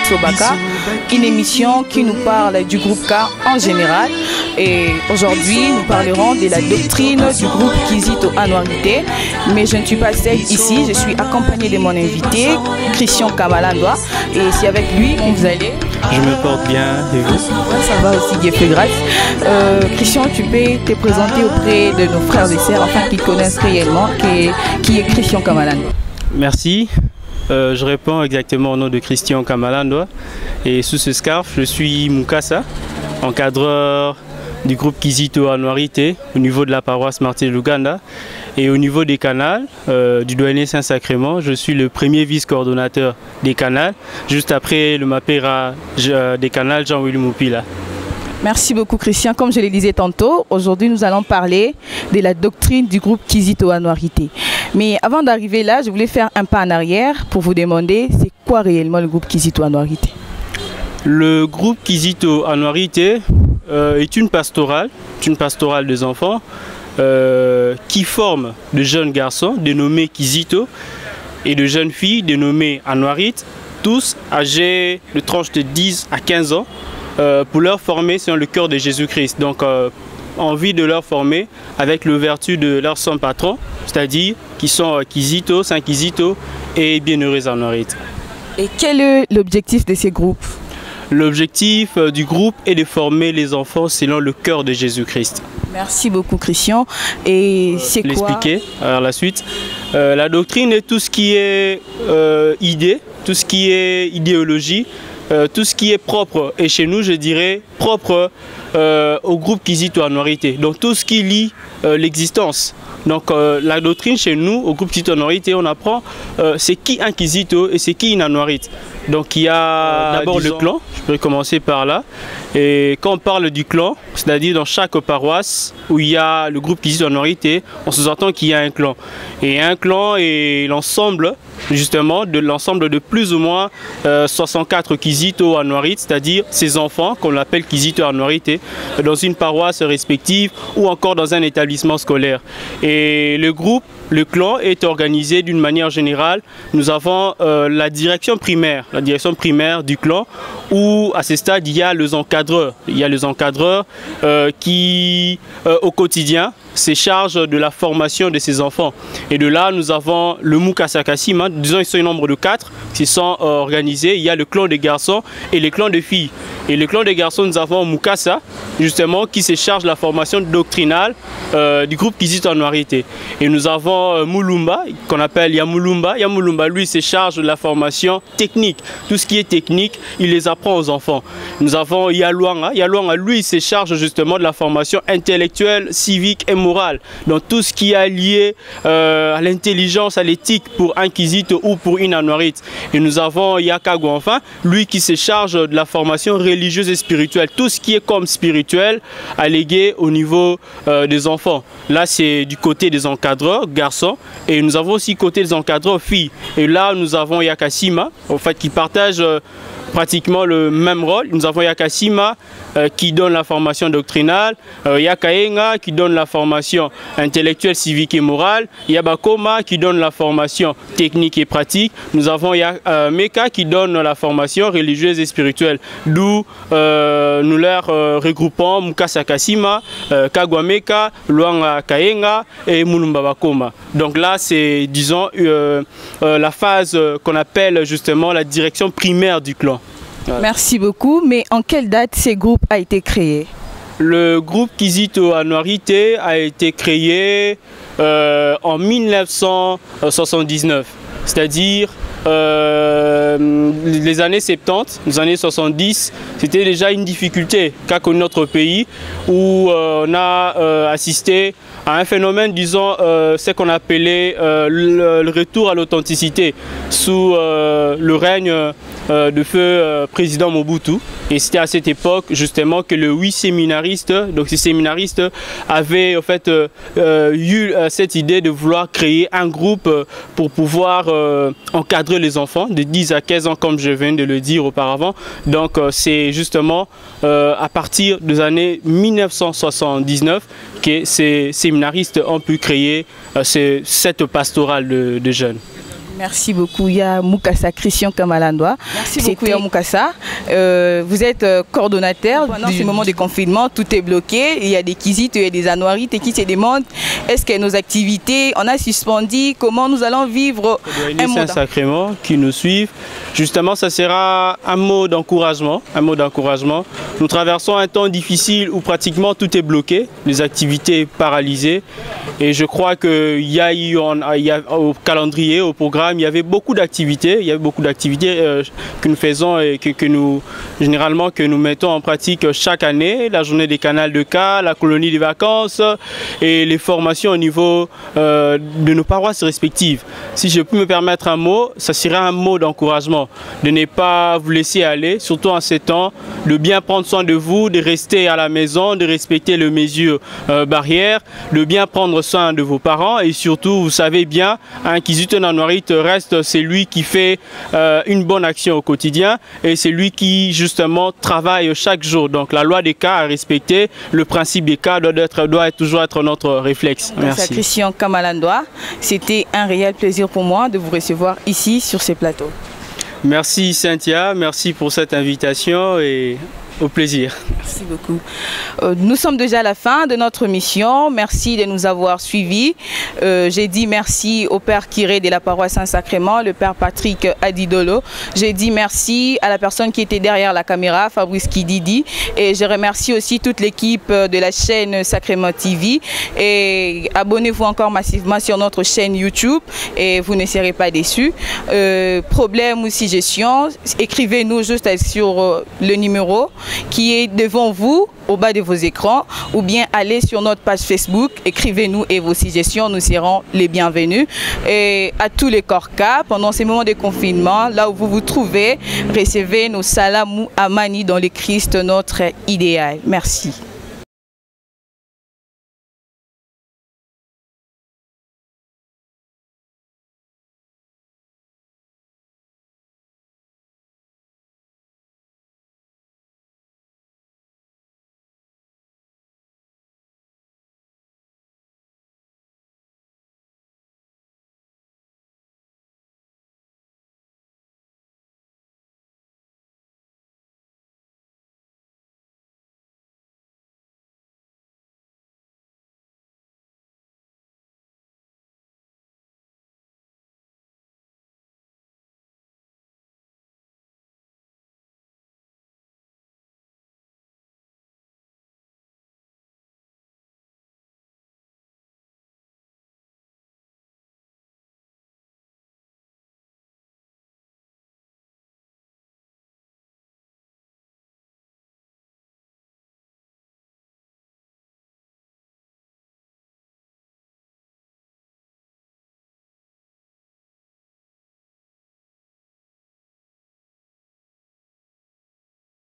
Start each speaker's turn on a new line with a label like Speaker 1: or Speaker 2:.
Speaker 1: Sobaka, une émission qui nous parle du groupe K en général. Et aujourd'hui, nous parlerons de la doctrine du groupe Kizito Anuarité. Mais je ne suis pas seule ici, je suis accompagnée de mon invité, Christian Kamalandoa. Et c'est avec lui que vous allez.
Speaker 2: Je me porte bien, et vous?
Speaker 1: Ça va aussi, Dieu fait grâce. Christian, tu peux te présenter auprès de nos frères et sœurs, afin qu'ils connaissent réellement qui est Christian Kamalandoa.
Speaker 2: Merci. Je réponds exactement au nom de Christian Kamalandoa. Et sous ce scarf, je suis Mukasa, encadreur du groupe Kizito Anuarité au niveau de la paroisse Martyrs de l'Ouganda. Et au niveau des canals du douanier Saint-Sacrement, je suis le premier vice-coordonnateur des canals, juste après le mapera des canals Jean-Willy Moupila.
Speaker 1: Merci beaucoup Christian. Comme je le disais tantôt, aujourd'hui nous allons parler de la doctrine du groupe Kizito Anuarité. Mais avant d'arriver là, je voulais faire un pas en arrière pour vous demander c'est quoi réellement le groupe Kizito Anuarité?
Speaker 2: Le groupe Kizito Anuarité est une pastorale des enfants qui forme de jeunes garçons dénommés Kizito et de jeunes filles dénommées Anuarites, tous âgés de tranche de 10 à 15 ans. Pour leur former selon le cœur de Jésus-Christ. Donc, envie de leur former avec le vertu de leur saint patron, c'est-à-dire qui sont Kizito, Saint Kizito et Bienheureux Anuarites. Et
Speaker 1: quel est l'objectif de ces groupes?
Speaker 2: L'objectif du groupe est de former les enfants selon le cœur de Jésus-Christ.
Speaker 1: Merci beaucoup Christian. Et c'est quoi?
Speaker 2: L'expliquer à la suite. La doctrine est tout ce qui est idée, tout ce qui est idéologie, tout ce qui est propre, et chez nous je dirais propre au groupe Kizito Anuarité, donc tout ce qui lie l'existence. Donc la doctrine chez nous, au groupe Kizito Anuarité, on apprend c'est qui un Kizito et c'est qui une Anuarite. Donc il y a d'abord le clan, je peux commencer par là. Et quand on parle du clan, c'est-à-dire dans chaque paroisse où il y a le groupe Kizito Anuarité, on sous-entend qu'il y a un clan. Et un clan est l'ensemble, justement, de l'ensemble de plus ou moins 64 Kizito Anuarites, c'est-à-dire ces enfants qu'on appelle Kizito Anuarité, dans une paroisse respective ou encore dans un établissement scolaire. Et le groupe, le clan est organisé d'une manière générale. Nous avons la direction primaire du clan, où à ce stade il y a les encadreurs. Il y a les encadreurs qui au quotidien se chargent de la formation de ces enfants. Et de là nous avons le Mukasa Kasima, disons ils sont un nombre de 4 qui sont organisés. Il y a le clan des garçons et les clans de filles. Et le clan des garçons, nous avons Mukasa, justement, qui se charge de la formation doctrinale du groupe Kizito Anuarité. Et nous avons Mulumba, qu'on appelle Yamulumba. Yamulumba, lui, se charge de la formation technique. Tout ce qui est technique, il les apprend aux enfants. Nous avons Yaluanga. Yaluanga, lui, se charge justement de la formation intellectuelle, civique et morale. Donc tout ce qui est lié à l'intelligence, à l'éthique pour un Kizito ou pour une Anuarite. Et nous avons Yakago, enfin, lui qui se charge de la formation religieuse et spirituelle. Tout ce qui est comme spirituel allégué au niveau des enfants. Là, c'est du côté des encadreurs, garçons. Et nous avons aussi côté des encadreurs, filles. Et là, nous avons Yakasima, en fait, qui partage pratiquement le même rôle. Nous avons Yakasima qui donne la formation doctrinale, Yakaenga qui donne la formation intellectuelle, civique et morale, Yabakoma qui donne la formation technique et pratique. Nous avons Meka qui donne la formation religieuse et spirituelle. D'où nous leur regroupons Mukasa Kasima, Kagwameka, Luanga Kaenga et Mulumba Bakoma. Donc là, c'est, disons, la phase qu'on appelle justement la direction primaire du clan. Voilà.
Speaker 1: Merci beaucoup. Mais en quelle date ce groupe a été créé?
Speaker 2: Le groupe Kizito Anuarité a été créé en 1979, c'est-à-dire les années 70, les années 70, c'était déjà une difficulté qu'a connu notre pays, où on a assisté à un phénomène, disons, ce qu'on appelait le retour à l'authenticité sous le règne de feu président Mobutu. Et c'était à cette époque justement que le 8 séminaristes, donc ces séminaristes avaient en fait eu cette idée de vouloir créer un groupe pour pouvoir encadrer les enfants de 10 à 15 ans, comme je viens de le dire auparavant. Donc c'est justement à partir des années 1979 ces séminaristes ont pu créer cette pastorale de jeunes.
Speaker 1: Merci beaucoup, Ya Mukasa Christian Kamalandoa. Merci beaucoup, Ya Mukasa. Vous êtes coordonnateur. Pendant ce moment de confinement, tout est bloqué. Il y a des Kizit, il y a des Anouarites et qui se demandent est-ce que nos activités, on a suspendu, comment nous allons vivre
Speaker 2: un Saint-Sacrement qui nous suivent. Justement, ça sera un mot d'encouragement. Nous traversons un temps difficile où pratiquement tout est bloqué, les activités paralysées. Et je crois qu'il y a eu au calendrier, au programme, il y avait beaucoup d'activités. Que nous faisons et que nous mettons en pratique chaque année. La journée des canals de cas, la colonie des vacances et les formations au niveau de nos paroisses respectives. Si je peux me permettre un mot, ça serait un mot d'encouragement. De ne pas vous laisser aller, surtout en ces temps, de bien prendre soin de vous, de rester à la maison, de respecter les mesures barrières, de bien prendre soin de vos parents et surtout, vous savez bien, un Kizito Anouarite reste celui qui fait une bonne action au quotidien et c'est lui qui justement travaille chaque jour. Donc la loi des cas à respecter, le principe des cas doit toujours être notre réflexe. Merci.
Speaker 1: Christian Kamalandoa, c'était un réel plaisir pour moi de vous recevoir ici sur ces plateaux.
Speaker 2: Merci Cynthia, merci pour cette invitation et au plaisir.
Speaker 1: Merci beaucoup. Nous sommes déjà à la fin de notre mission. Merci de nous avoir suivis. J'ai dit merci au Père Kiré de la paroisse Saint-Sacrement, le Père Patrick Adidolo. J'ai dit merci à la personne qui était derrière la caméra, Fabrice Kididi. Et je remercie aussi toute l'équipe de la chaîne Sacrement TV. Et abonnez-vous encore massivement sur notre chaîne YouTube et vous ne serez pas déçus. Problème ou suggestion, écrivez-nous juste sur le numéro qui est devant vous, au bas de vos écrans, ou bien allez sur notre page Facebook, écrivez-nous et vos suggestions, nous serons les bienvenus. Et à tous les Korka, pendant ces moments de confinement, là où vous vous trouvez, recevez nos salamou amani dans le Christ, notre idéal. Merci.